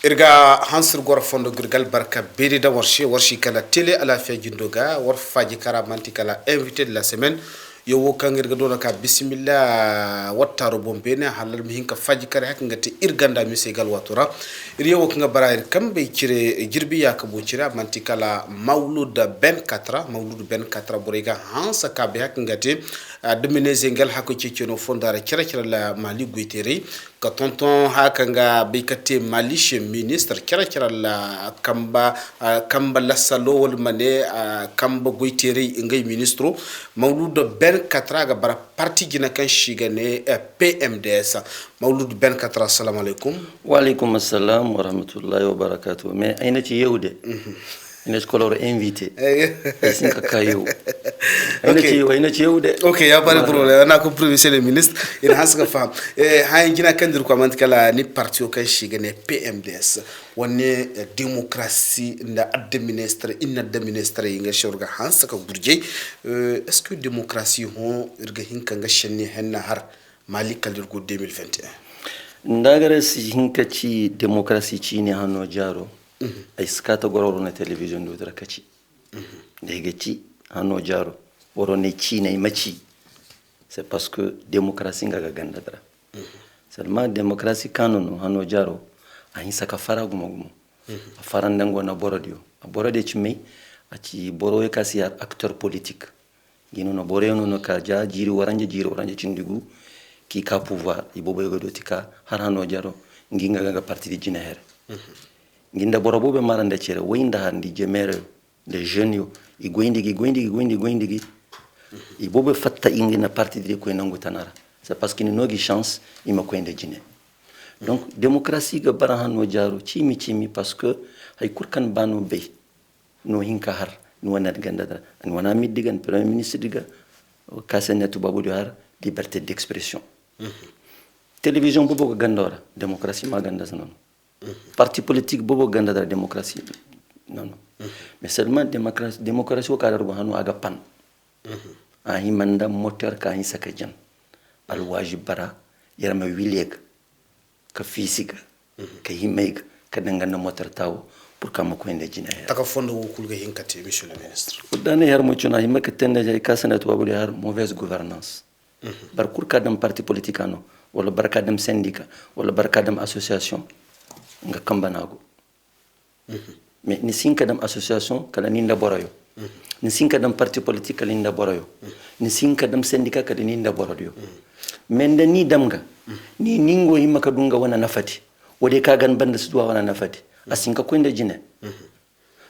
irga hansir gor fondo girgal barka beri da warshi kala télé à la fin jindoga war faji karamanti kala invité de la semaine yo wo kangir ga dona ka bismillah wattaro bombene halal mi hinka faji kare hak ngati irganda mi segal watura iriyo wo kanga bara kambe cire jirbi yakabo cire manti kala maulud ben 4 borega hansa kabe hak ngati domine zengel hako ciceno fondare cire la mali guiteri ka tonton hakanga bikate malishe ministre cire la kamba la salo wal mane kamba guiteri ngay ministro maulud ben 4 ga bara parti gina kan shigane PMDS maulud ben 4 assalamu alaikum wa alaikum assalam wa rahmatullahi wa barakatuh mais ayna ci yewde ina skolor invité sin ka kayo ayna ci yewde OK ya bari problème na ko professeur le ministre ina haska fam hay gina kandir ko man kala ni parti o kan shigane PMDS wonne démocratie nda administre inna administre inga shorga hansa ka burje est-ce que démocratie ho irga hinka nga shenni henna har mali kalirgo 2021 ndagare si hinka ci démocratie ci ne hanno jaro ay skata gororo na television do dra kaci dege ci hanno jaro woro ne ci ne maci c'est parce que démocratie nga ganda dra seulement démocratie kanono hanno jaro ahin saka faragu mogumo faran dango na borodio borode ci me aci boroye kasi acteur politique gino no boreno no ka ja jiri waranje cindigu ki ka pouvoir ibobo yodo tika har hanno jaro nginga ga parti di jinahere nginda borobobe marande cere wayinda handi jemere de jeunes yo igoyndigi ibobe fatta ingina parti di ko nangu tanara c'est parce qu'il nogi chance ima ko inde jine donc démocratie ga bara hanno jaro cimi parce que hay kurkan banu be no hinka har no wana ganda an wana middigan premier ministre diga kasenetu babu har liberté d'expression télévision bobo gandora démocratie ma ganda sanon parti politique bobo ganda da démocratie non mais seulement démocratie o kadar go hanu aga pan ahi manda moteur ka hin sakajan al wajib bara yarma wileg ka physique ka himeg ka dangana moteur tawo pour kama ko ende jina taka fondo wo kulga hinkati monsieur le ministre udane yar mo chuna himaka tende jay kasana to babu har mauvaise gouvernance bar kur kadam parti politique ano wala bar kadam syndicat wala bar kadam association nga kambanago mais ni sinka dam association kala ninda borayo ni sinka dam parti politique kala ninda borayo ni sinka dam syndicat kala ninda borayo men da ni damga ni ningo himaka dunga wana nafati wode ka gan banda su wana nafati asinka ko inda jine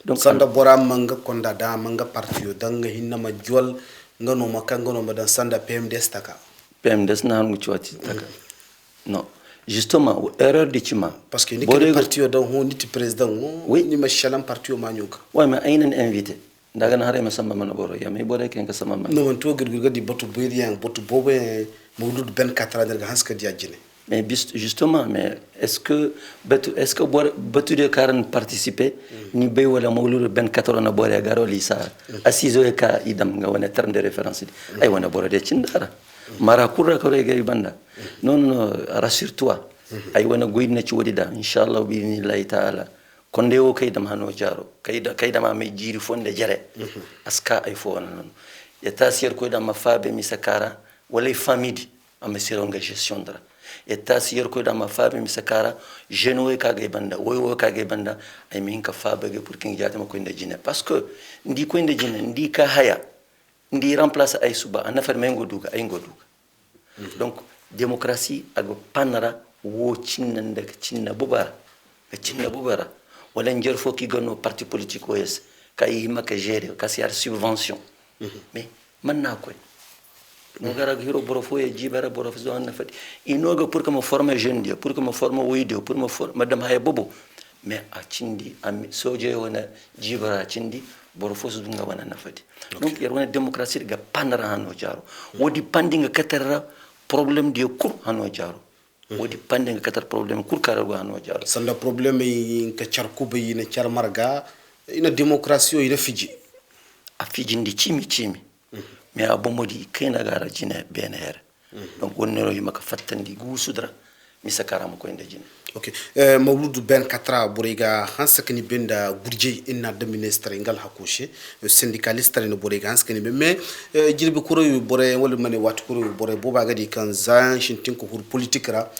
donc sanda bora manga konda da manga parti yo danga hinna ma jol ngano makanga no madan sanda PMDS taka PMDS na hangu chwati taka non justement erreur de chima parce que ni que parti yo don niti président oui ni ma shalam parti yo manyuka ouais mais aynen invité daga na hare ma samba man boro ya mais bore ken ka sama man non to girgir di botu berian botu bobe mawlud ben 4 ans daga hanska di adjine mais justement mais est-ce que batu de karan participer ni bay wala mawlud ben 4 na bore garo li sa asizo e ka idam nga wona terme de référence ay wona bore de cindara mara kurra ko rege banda non rassure-toi ay wana goyidna ci wodida inshallah bi ni taala konde o kaydam hano jaro kaydama me jiri fonde jare aska ay fo non ya tasir ko dama fabe mi sakara wala famille am sironga gestion dara ya tasir ko dama fabe mi sakara jeno ka ga banda wo ka ga banda ay min ka fabe ge pour king jatama ko inde jine parce que ndi ko inde jine ndi ka haya ndi remplacer ay suba ana fer mengo duga ay ngoduga donc démocratie ag panara wo cinna bubara wala njer fo ki gono parti politique os kay maka gérer ka siar subvention mais man na ko no gara hiro borofo e jibara borofo zo na fati inoga pour que me former jeune dia pour que me former widio pour me former madame hay bobo mais a cindi am soje wona jibara cindi borofo zo dunga wana na fati donc yar wona démocratie ga panara hano jaro wodi pandinga katara problème de cour hano jaro wodi pandinga katar problème cour karago hano jaro sanda problème yi ka charkuba yi na char marga ina démocratie ina fiji a fiji ndi chimi mais abomodi kayna gara jine BNR donc wonnero yima ka fattandi gusudra misakara mo ko inde jini. Ok, Mawludu Ben Katra Borega Hansakini Benda Gurje inna de ministre ngal hakushe syndicaliste ne Borega Hanskini mais jilbe kuro bore wala mane wat kuro bore boba gadi kan zan shintin ko hur politique ra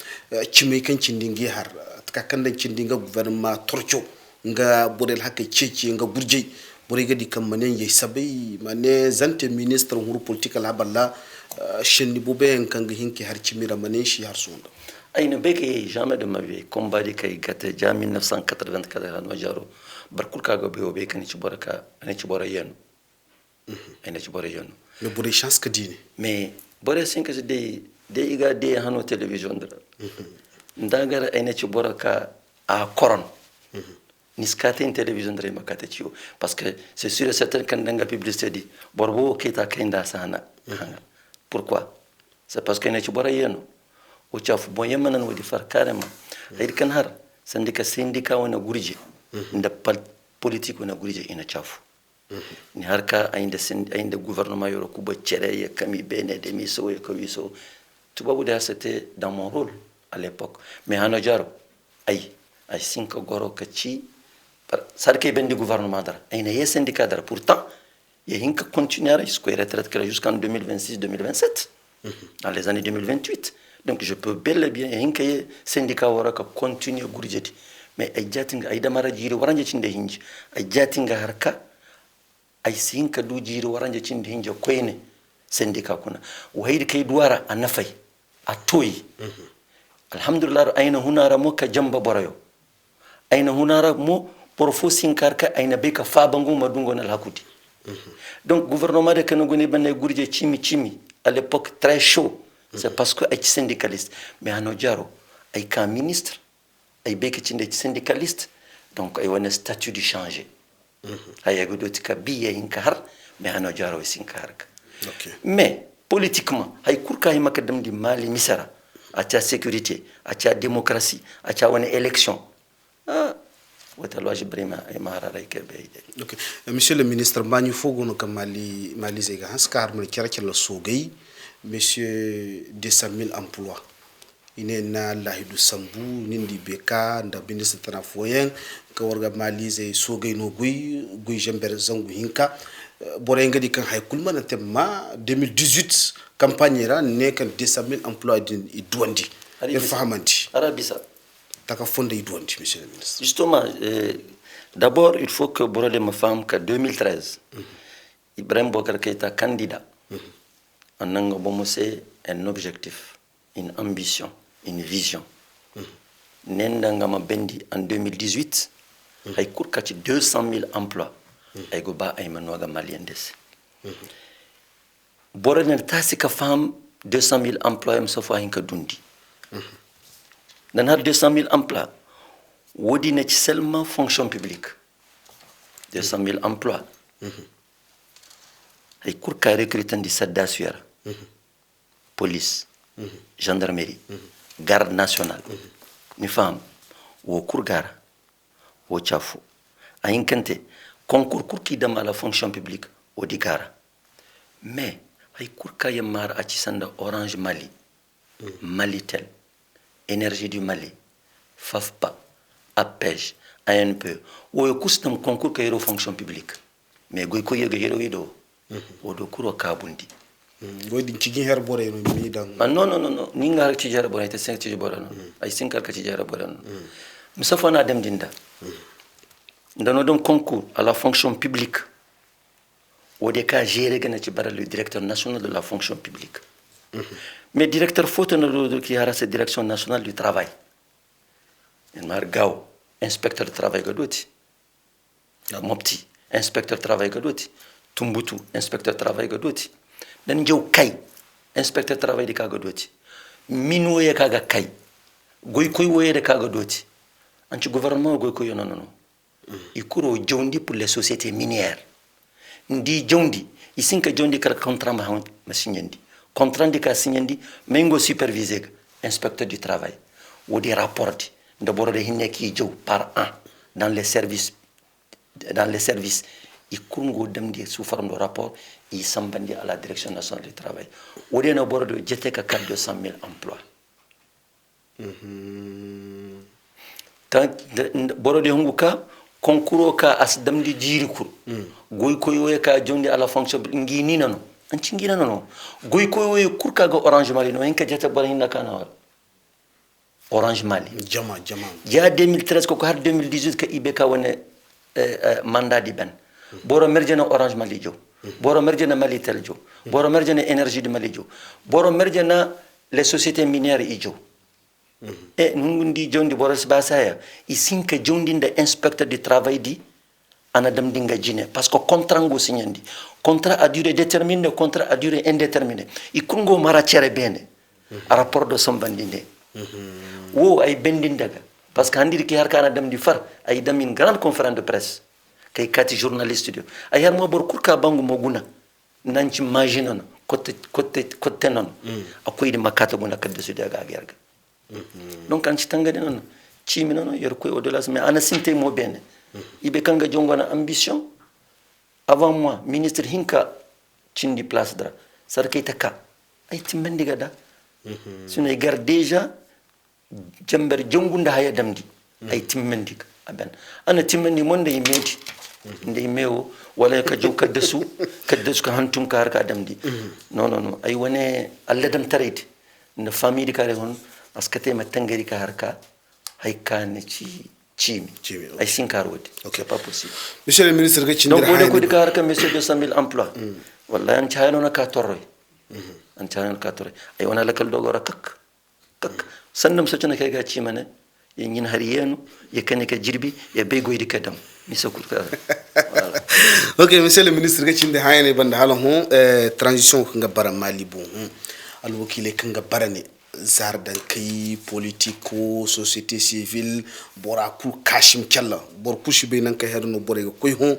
cime kan cindingi har ka kan dan cindinga gouvernement torcho nga borel hakke cece nga Gurje Borega di kan manen ye sabai mane zante ministre hur politique la balla shinni bobe kan hinki har cimira manen shi har sonda. أين بيكي jamais de ma vie combat كي كات جا 1984 أنا وجارو بركول كاغو بيو بيك أنا تبورا يانو أنا تبورا يانو le bore chance que dine mais bore sinka de iga de hano télévision dra ndagar أنا تبورا كا a koron niskate in télévision dra makate chiyo parce que c'est sûr et certain quand danga publicité di borbo kita kenda sana pourquoi c'est parce que أنا تبورا يانو وشاف بويمنا ودي فركارما هيد كان هر سندika wana gurje nda politique wana gurje ina chafu ni harka ainda gouvernement yoro kuba chere ya kami bene de miso ya kawiso tubabu da c'était dans mon rôle à l'époque mais hano jaro ay sinka goro kachi sarke bendi gouvernement dar aina ye syndicat dar pourtant ye hinka continuer jusqu'à retraite jusqu'en 2026 2027 dans les années 2028. Donc je peux bel et bien hinkaye syndicat waraka continuer gurjeti mais ay jatinga ay damara jiri waranje cinde hinji ay jatinga harka ay sinka du jiri waranje cinde hinji koyne syndicat kuna wayde kay duwara anafay atoyi alhamdulillah ayna hunara mo ka jamba borayo ayna hunara mo porfo sinkarka ayna beka fabangu madungo na hakudi donc gouvernement de kanogoni banay gurje chimi à l'époque très chaud. C'est parce que les syndicalistes. Mais à Nojaro, il y a un ministre, il y a un syndicaliste, donc il y a un statut de changer. Il y a un billet in car, mais à Nojaro est in car. Mais politiquement, il y a un makadam di Mali misara, à la sécurité, à la démocratie, à la élection. Monsieur le ministre, Mani Fogono Kamali Zega Hanskar, le Sogei. Monsieur 200 000 emplois. Il y a Lahidou Sambou, Nindi Beka, nda ministre Tanafoyen, Kawarga Malize, Sogei no Gui, Gui Jember Zangu Hinka, Borenga di kan Haikulma, Natema, 2018, campagne là, n'est qu'un 200 000 emplois d'Idouandi. Et Fahamanti. Arabisa. Taka fonde Idouandi, monsieur le ministre. Justement, d'abord, il faut que Borode me femme qu'en 2013, Ibrahim Bokar Keita candidat. En Nangabomose, c'est un objectif, une ambition, une vision. Nendangama Bendi en 2018, il y a 200 000 emplois. Il y a un malien. Borone Tassika femme 200 000 emplois, il y a un Dundi. Dans 200 000 emplois, il y a seulement fonction publique. 200 000 emplois. Il y a un recrutement de Sadda police, gendarmerie, garde nationale, ni femme, ou courgara, ou chafou. A inkante, concours qui dama la fonction publique, ou digara. Mais, ay courka yamar a chisanda Orange Mali, Malitel, Énergie du Mali, FAFPA, APEJ, ANP, ou kustam concours ka yero fonction publique. Mais goy ko yega yero yido, ou do kuro kabundi. Non, ninga ci jara bora te sen ci bora non ay sinkar ka ci jara bora non musafana dem dinda ndano don concours à la fonction publique au des cas géré gana ci bara le directeur national de la fonction publique mais directeur photo no qui a la direction nationale du travail en margao inspecteur de travail gadoti mopti inspecteur de travail gadoti tumbutu inspecteur de travail gadoti dan jew kay inspecteur travail de kaga doti min woye kaga kay goy koy woye de kaga doti anti gouvernement goy koy non ikuro jondi pour les sociétés minières ndi jondi isinka jondi kar contrat ma signandi contrat de ka signandi mengo superviser inspecteur du travail ou des rapports de borode hinne ki jow par an dans les services ikungo demdi sous forme de rapport il sambandi à la direction nationale du travail ou de no bordo jete ka 200 000 emplois ta borode hungu ka konkuro ka as damdi jiri kur goy koyo ka jondi ala fonction ngi nano an ci ngi nano goy koyo kur ka ga Orange Mali no en ka jata bar hinna kana wala Orange Mali jama ya 2013 ko har 2018 ka IBK wone mandat di ben boro merjena Orange Mali jo boro merjena Mali tel jo boro merjena énergie de Mali jo boro merjena les sociétés minières ijo e nungundi jondi boros basaya isinka jondinde inspecteur du travail di ana dam dinga jine parce que contrat ngo signandi contrat à durée déterminée contrat à durée indéterminée ikungo mara cere bene rapport de sombandinde wo ay bendindaga parce que handir ki har kana dam di far ay dam une grande conférence de presse kay kati journaliste dio ay har mo bor kurka bangu moguna nanci maginana kotte non akoy di makata guna kadde su daga gerga donc an ci tangade non cimi non yer koy au delà mais ana sinte mo bene ibe kanga jongona ambition avant moi ministre hinka cindi place dra sarkay taka ay timmandiga da sunu gar déjà jambar jongunda haya damdi ay timmandiga aben ana timmandi monde e medi ndey mewo wala ka jow kaddasu ka hantum ka har ka damdi non ay wone alla dam tarayde na famille kare hon parce que tema tangari ka har ka hay kan ci cimi ay sinkar wodi okay. C'est pas possible monsieur le ministre ga ci donc wode ko di ka har ka monsieur 200 000 emplois wallahi an chayno na ka torroy an chayno ka torroy ay wona lakal dogora kak sannam so tuna kay ga ci mane ye ñin har yenu ye kane ka jirbi ye be goydi kadam mi sokul ka voilà ok monsieur le ministre ga ci hayne banda hala hon transition nga bara mali bon al wakile kanga barane zardan kai politico société civile bora ku kashim kyalla bor kushi be nan ka herno bore ko hon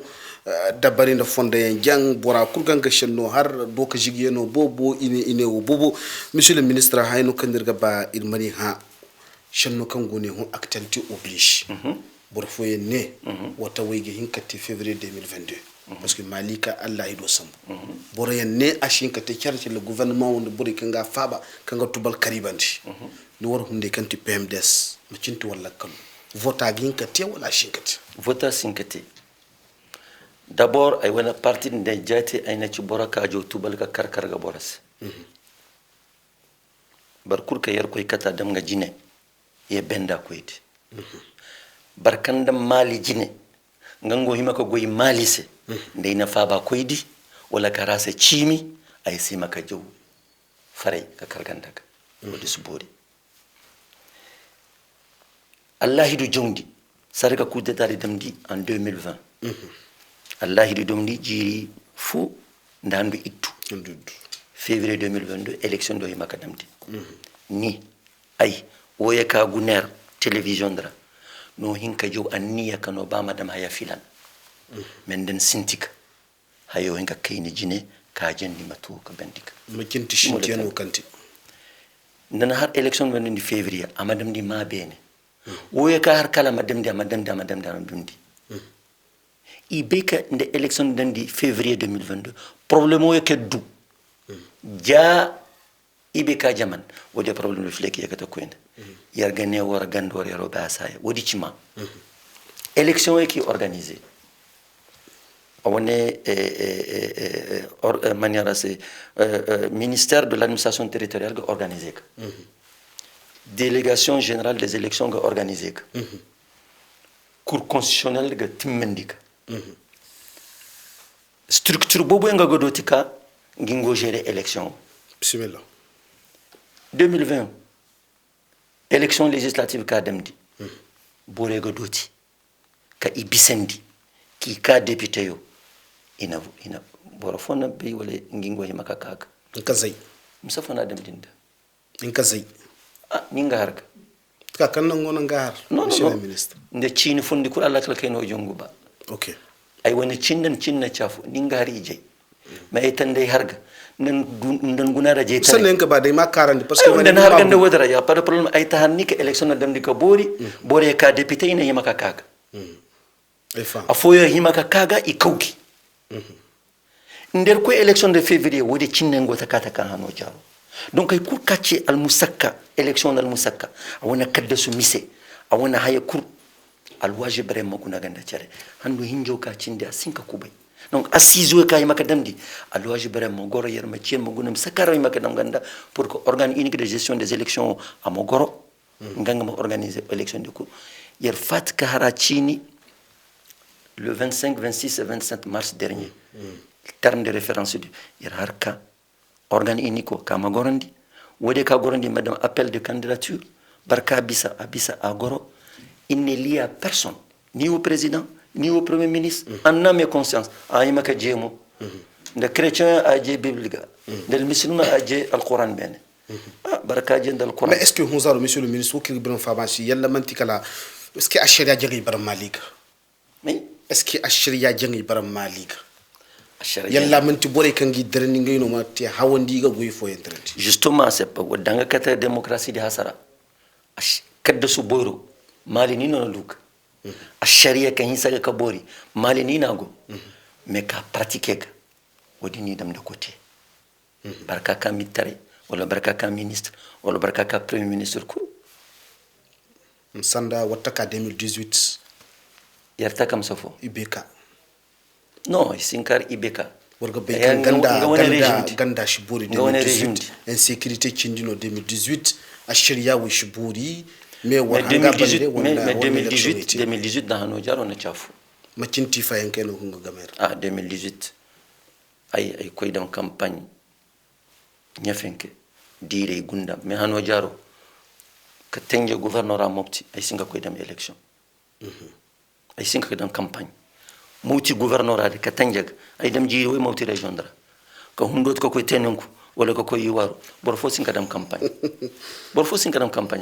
dabari na fonde en jang bora ku ganga shenno har do ka jigiyeno bobo ine wo bobo monsieur le ministre hayno kandirga ba irmani ha shenno kan gone hon actualité oblige bor foye ne wata wayge hinkati février 2022 parce que malika Allah ido sam boro yen ne ashin ka te charge le gouvernement wonde bori kanga faba kanga tubal karibandi ni wor hunde kanti PMDS ma cinti wala kam vota gin ka te wala shinkati vota sinkati d'abord ay wana parti de jati ay na ci boraka jo tubal ka karkar ga boras barkur ka yar koy kata dam nga jine ye benda koyti barkanda mali jine ngango himaka goyi malise ndey na faba koydi wala karase cimi ay sima ka jow faray ka kargandaga wodi subori Allah hidu jondi sarga kudde dari damdi en 2020 Allah hidu domdi jiri fu ndandu ittu février 2022 élection do himaka damdi ni ay woye ka guner télévision dra no hinka jow anniya kano ba madam haya filan men den sintika hayo hinka kayni jine ka jandi matu ka bendika ma kinti shintiyano kanti nana har election men di février amadam di ma bene woye ka har kala madam di bindi i beka nde election den di février 2022 problème woye ke du ja ibeka jaman wodi problème de fleki yakata koyne yargane wora gandore roba asaya wodi cima élection qui organisée on est manière c'est ministère de l'administration territoriale organisé délégation générale des élections organisée cour constitutionnelle ga timmendik structure bobo nga godotika ngingo gérer élection bismillah 2020 élection législative ka demdi borego doti ka ibisendi ki ka député yo ina boro fona be wala ngingo hima ka kaka nkazai musafana demdinda nkazai ninga harka ka kan nan ngona ngar monsieur le ministre nde chini fondi ko Allah kala kayno jongu ba okay ay woni cinna chafu ninga hari je ma etande harga nan gunara je tan sanne ka ba dai ma karandi parce que wani har ganda wadara ya pas de problème ay tahanni ka élection dem di ko bori ka député ina yima ka kaga ay fa afoyo yima ka kaga i kawki nder ko élection de février wodi cinne ngota kata kan hano jaro donc ay kur katche al musakka élection nal musakka awona kadda su mise awona haya kur alwaje bare maguna ganda cere handu hinjo ka cinde asinka kubay donc assise kay maka damdi alwaje bare mo goro yer ma cien magunam sakara maka dam ganda pour que organe unique de gestion des élections à mogoro nganga ma organiser élection du coup yer fat ka harachini le 25 26 et 27 mars dernier terme de référence du yer harka organe unique ka magorandi wode ka gorondi madame appel de candidature barka abisa à goro il n'est lié à personne ni au président ni au premier ministre en âme et conscience aïmaka djemo de chrétien a djé biblique de musulman a djé al-Coran ben barka djé dal Coran mais est-ce que Honsaro monsieur le ministre qui ibn Fabansi yalla mantikala est-ce que asharia jagi bar malika mais est-ce que asharia jagi bar malika yalla manti bore kangi derni ngay no mati hawandi ga goy fo internet justement c'est pas danga kata démocratie de hasara kadda su boyro mali ni no luka asharia kan hisaga ka bori mali ni nago mais ka pratiquer ka wodi ni dam de côté barka ka mitare wala barka ka ministre wala barka ka premier ministre ko sanda wataka 2018 yarta kam safo ibeka non sinkar ibeka warga be ganda shiburi 2018 insécurité cindino 2018 asharia wi shiburi mais 2018 dans hano jaro na chafu macinti fayen keno hunga gamer 2018 ay koy dam campagne nyafenke dire gunda mais hano jaro ka tenje gouverneur a mopti ay singa koy dam élection ay singa koy dam campagne mouti gouverneur a de ka tenje ay dam jiri way mopti région dara ka hundot ko koy tenenku wala ko koy yiwaru bor fo singa dam campagne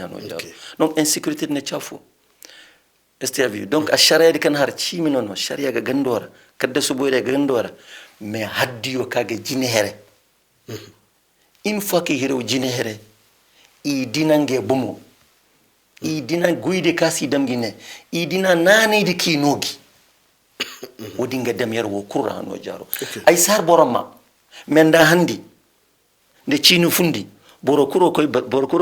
hano jaro donc insécurité ne chafu STV donc a sharia de kan har chimi non sharia ga gandora kadda su boyre ga gandora mais haddiyo kaga jine here une fois que hero jine here i dinange bumo i dina guide kasi damgine i dina nane de kinogi wodinga damyar wo qur'ano jaro ay sar boroma menda handi de chinu fundi borokuro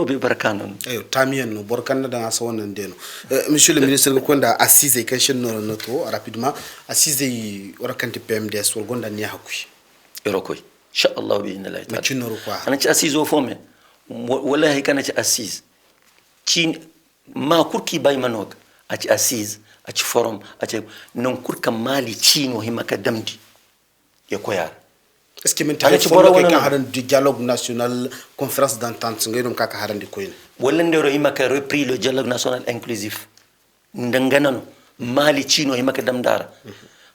be barkanon ayo tamien no borkanna da so wonan deno monsieur le ministre ko nda assise question no noto rapidement assise warakante PMDS wor gonda ni hakui erokoy insha Allah bi inna la ta'ala machinoro quoi ana ci assise o fome wallahi kana ci assise ci ma kurki bay manog a ci assise a ci forum a ci non kurka mali chino himaka damdi e koyar est-ce que maintenant il faut que haran du dialogue national conférence d'entente ngay dum kaka haran di koyin wala ndero himaka repris le dialogue national inclusif ndanganano mali chino himaka damdara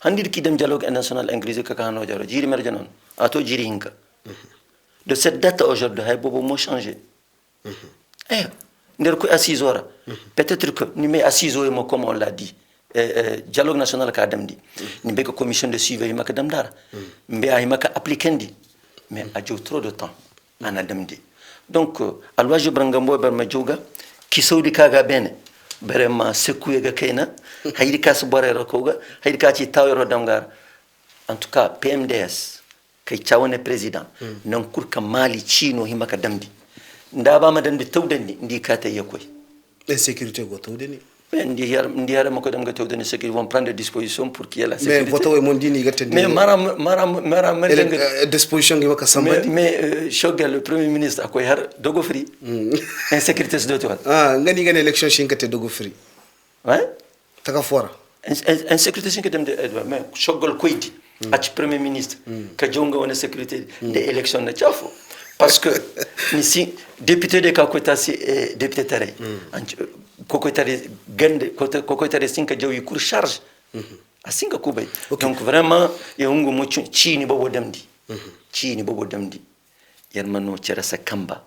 handi ki dem dialogue national inclusif kaka hano jaro jiri merja non ato jiri hinka de cette date aujourd'hui hay bobo mo changer ndero ko assise ora peut-être que ni me assise o mo comme on l'a dit dialogue national ka damdi ni be ko commission de suivi maka damdara mbe ay maka appliquendi mais a jo trop de temps ana damdi donc alwaje brangambo ber ma joga ki sawdi kaga bene vraiment sekuye ga kayna haydi kas borero koga haydi ka ci tawero damgar en tout cas PMDS kay chawone président nan kurka mali chino himaka damdi ndaba ma damdi tawdandi ndi kata yakoy insécurité go tawdani mais ndiara mako dem gato den sécurité vont prendre des dispositions pour qu'il y ait la sécurité mais voto e mon dini gatte mais maram disposition ngi maka sambadi mais shogal le premier ministre akoy har dogo free insécurité de toi ngani ngani élection shinkate dogo free ouais taka fora insécurité shinkate dem de mais shogal koyti ati premier ministre ka jonga wona sécurité de élection na chafo parce que ici député de Kakota c'est député tare kokotare gande kokotare sinka jawi kur charge asinka kubay donc vraiment yongo mo chini bobo damdi yerma no cerasa kamba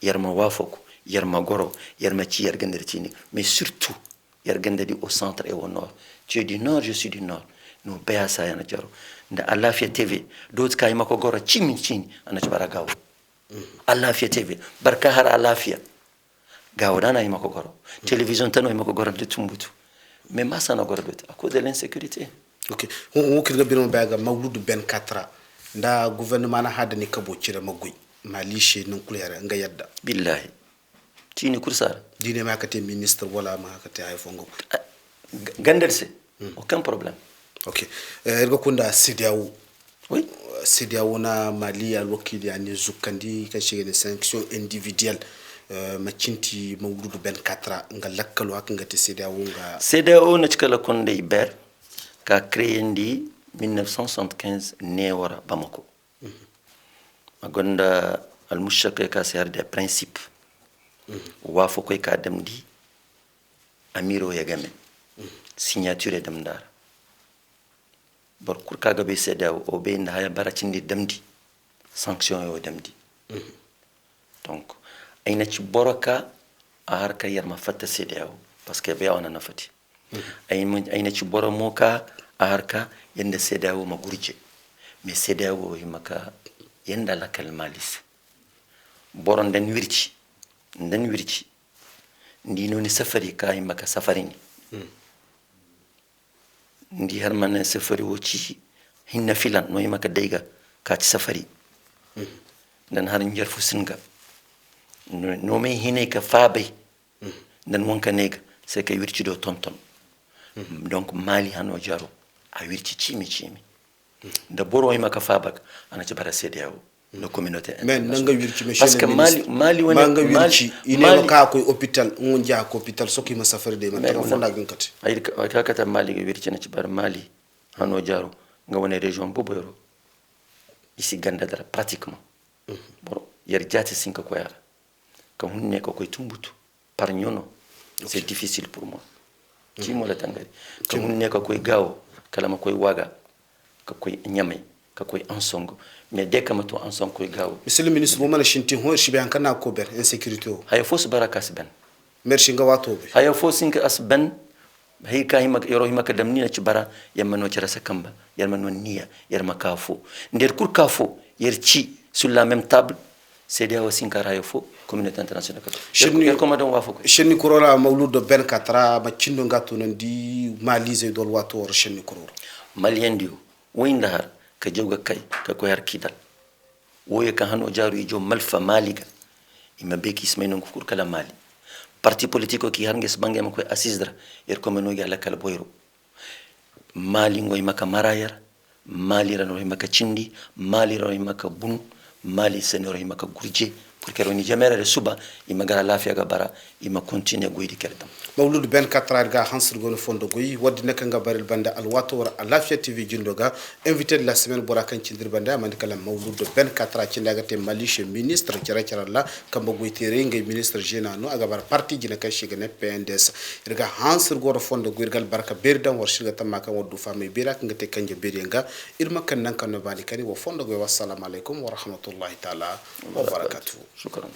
yerma wafoko yerma goro yerma ci yer gander chini mais surtout yer gandadi au centre et au nord tu es du nord je suis du nord no beya sa yana jaro nda Alafia TV dot kay mako goro chimi ana tabara gawo Alafia TV barka har Alafia gawdana y mako goro télévision tano y mako goro de tumbutu mais massa na goro à cause de l'insécurité ok on kirga bino baga mawludu ben 4 nda gouvernement na hadani kabo cire maguy malishe non kulere nga yadda billahi tini kursara dine ma kate ministre wala ma kate ay fongo ganderse aucun problème. OK ergo kunda CEDEAO oui CEDEAO na Mali al wakili ani zukandi ka shigene sanction individuelle ma cinti mawdudu ben 4 nga lakkalo ak ngati CEDEAO na cikala konde iber ka créé ndi 1975 newara Bamako agonda al mushaka ka ser des principes wa fo koy ka dem di amiro yagame signature dem dar bor kur kaga be CEDEAO o be nda haya baracindi dem di sanction yo dem di donc ayna ci boroka a harka yarma fatta CEDEAO parce que be ona nafati ayna ci boromoka a harka yanda CEDEAO ma gurje mais CEDEAO himaka yanda la kalmalis boron den wirci ndi noni safari ka himaka safarini ndi har man safari woci hinna filan no himaka dayga ka ci safari dan har njar fu singa no me hine ka fabe dan wonka nega c'est que wirci do tonton donc Mali hano jaro a wirci cimi da boro himaka fabak ana ci bara CEDEAO no communauté mais nanga wirci monsieur parce que Mali woni manga wirci ine ka ko hôpital ngonja ko hôpital soki ma safari de ma fonda gunkati ay ka kata Mali ga wirci na ci bara Mali hano jaro nga woni région boboyro ici ganda dara pratiquement boro yar jati sinka ko yara kam hunne ko koy tumbutu par nyono c'est difficile pour moi ci mo la tangari kam hunne ko koy gawo kala ma koy waga ko koy nyamay ka koy ansongo mais dès que mato ansongo koy gawo monsieur le ministre mo mala shinti ho shibe an kana ko ber insécurité o hay fos barakas ben merci nga wato be hay fos sinka asban hay ka hima yoro hima ka damni na ci bara yamma no ci rasa kamba yamma no niya yarma kafo nder kur kafo yer ci sur la même table CEDEAO sinka rayo fo communauté internationale ka yer ko madon wafo ko chenni kurola mawludo ben 4 ma cindo ngatu nan di malize dol wato or chenni kuroro malien dio winda har ka jawga kay ka ko yar kidal woye ka hano jaru ijo malfa maliga ima beki ismaynon ko kur kala Mali parti politique ki har nges bangem ko assisdra yer ko meno yalla kala boyro Mali ngoy maka marayar Mali rano maka cindi Mali rano maka bun Mali senoro maka gurje pour que roni jamera de suba ima gara lafiya ga bara ima continue goydi kerdam mawludu ben 4 ga hansir gono fondo goyi waddi naka nga baril banda al wato war Alafia TV jundoga invité de la semaine bora kan cindir banda man kala mawludu ben 4 ci ndagate Mali chez ministre ci la kamba goytere ngay ministre génano aga bar parti jina ka shigene PNDS irga hansir gono fondo goygal barka berdam war shiga tamaka waddu fami birak ngate kanje berienga irma kan nan kan no bani kani wo fondo goy wassalamu alaikum wa rahmatullahi ta'ala wa barakatuh شكرا